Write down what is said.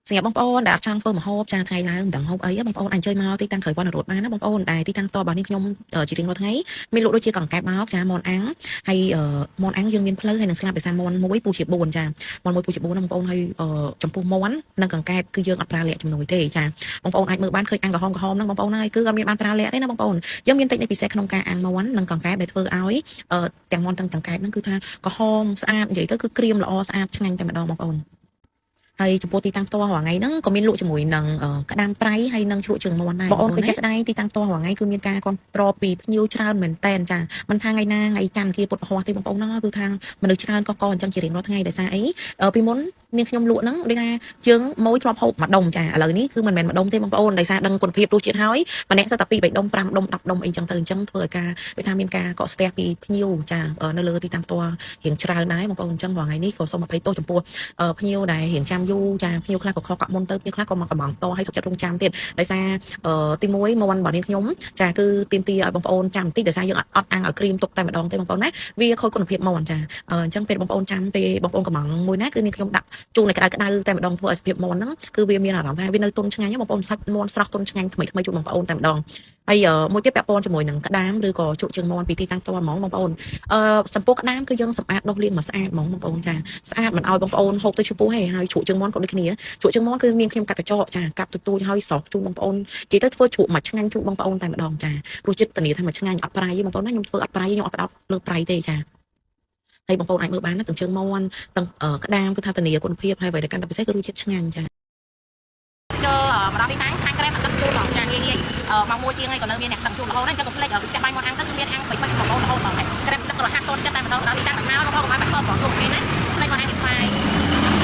សម្រាប់បងប្អូនដែលចង់ធ្វើម្ហូបចាថ្ងៃឡើងមិនដឹងម្ហូបអីបងប្អូនអាចអញ្ជើញមកទីតាំងក្រោយវណ្ណរត់បានណាបងប្អូនដែលទីតាំងតរបស់នេះខ្ញុំជារៀងរាល់ថ្ងៃមានលក់ដូចជាកង្កែបមកចាមនអាំងហើយមនអាំងយើងមានផ្លូវហើយនឹងស្លាប់ដោយសារមនមួយពូជា4ចាមនមួយពូជា4ណាបងប្អូនហើយចំពោះមននិងកង្កែបគឺយើងអត់ប្រើលក្ខជំនួយទេចាបងប្អូនអាចមើលបានឃើញអាំងក្រហមហ្នឹងបងប្អូនហើយគឺអត់មានបានប្រើលក្ខទេណាបងប្អូនយើងមានតិចនៃពិសេសក្នុងការអាំងមននិងកង្កែបដែលធ្វើឲ្យទាំងមនទាំងកង្កែបហ្នឹងគឺថាក្រហមស្អាតនិយាយទៅគឺក្រៀមល្អស្អាតឆ្ងាញ់តែម្ដងបងប្អូនហើយចំពោះទីតាំងផ្ទាល់រាល់ថ្ងៃហ្នឹងក៏មានលក់ជាមួយនឹងក្តាមប្រៃហើយនឹងជ្រក់ជើងមាន់ដែរបងប្អូនឃើញជាក់ស្ដែងទីតាំងផ្ទាល់រាល់ថ្ងៃគឺមានការគ្រប់គ្រងពីភ្ញៀវច្រើនមែនតែនចាមិនថាថ្ងៃណាថ្ងៃច័ន្ទគៀពុទ្ធពហុទេបងប្អូនណាគឺថាមនុស្សច្រើនក៏អញ្ចឹងជារៀងរាល់ថ្ងៃដោយសារអីពីមុននាងខ្ញុំលក់ហ្នឹងដូចថាយើងម៉ួយធ្លាប់ហូបមួយដុំចាឥឡូវនេះគឺមិនមែនមួយដុំទេបងប្អូនដោយសារដឹងគុណភាពរសជាតិហើយម្នាក់សិតតែ2 3ដុំ5ដុំ10ដុំអីចឹងទៅអញ្ចឹងធ្វើឲ្យការដូចថាមានការកកស្ទះពីភ្ញៀវចានៅលើទីតាំងផ្ទាល់រៀងច្រើនដែរបងប្អូនអញ្ចឹងរាល់ថ្ងៃនេះក៏សូមអភ័យទោសចំពោះភ្ញៀវដែលរៀងចាំយូរចាភ្ញៀវខ្លះក៏ខកកាក់មុនទៅភ្ញៀវខ្លះក៏មកកំងតឲ្យសុខចិត្តរងចាំទៀតដោយសារទី1មន់របស់នាងខ្ញុំចាគឺទៀមទីឲ្យបងប្អូនចាំបន្តិចដោយសារយើងអត់អាំងឲ្យក្រៀមទុកតែម្ដងទេបងប្អូនណាវាខូចគុណភាពមន់ចាអញ្ចឹងពេលបងប្អូនចាំពេលបងប្អូនកំងមួយណាគឺនាងខ្ញុំដាក់ជូននៅក្តៅតែម្ដងធ្វើឲ្យសភាពមន់ហ្នឹងគឺវាមានអារម្មណ៍ថាវានៅទុនឆ្ងាញ់បងប្អូនសាច់មន់ស្រស់ទុនឆ្ងាញ់ថ្មីជូនបងប្អូនតែម្ដងហើយមួយទៀតពាក់ព័ន្ធជាមួយនឹងក្តាមឬក៏ជក់ជើងមន់ពីទីតាំងផ្ទាល់ហ្មងបងប្អូនសំពស់ក្តាមគឺយើងសម្អាតដុសលាងមកស្អាតហ្មងបងប្អូនចាស្អាតមិនឲ្យបងប្អូនហូបទៅឈ្មោះទេហើយជ្រក់ជើងមន់ក៏ដូចគ្នាជ្រក់ជើងមន់គឺមានខ្ញុំកាត់កញ្ចក់ចាកាប់ទូចហើយស្រោះជូនបងប្អូននិយាយទៅធ្វើជ្រក់មកឆ្ងាញ់ជូនបងប្អូនតែម្ដងចារសជាតិធានាថាមកឆ្ងាញ់អត់ប្រៃទេបងប្អូនណាខ្ញុំធ្វើអត់ប្រៃខ្ញុំអត់ផ្ដោតលើប្រៃទេចាហើយបងប្អូនអាចមើលបានណាទាំងជើងមន់ទាំងក្តាមគឺថាធានាគុណភាពហើយអ្វីដែលកាន់តែពិសេសគឺរសជាតិឆ្ងាញ់ចាចូលម្ដងទីតាំងខាងក្រែមអត់ដឹងជូនបងចាងាយមកមួយជាងហើយក៏នៅមានអ្នកដឹងជូនរហូតហ្នឹងចឹងក៏ផ្លេចផ្ទះបាយមកអាំងទៅគឺមានអាំង3 3បងប្អូនរហូតបងក្រែមទឹករហ័សតូនចិត្តតែម្ដងដល់ទីតាំងមកបងប្អូនកុំឲ្យបាត់បង់បងគុំគេណាផ្លេចមកអាំងទីស្វាយ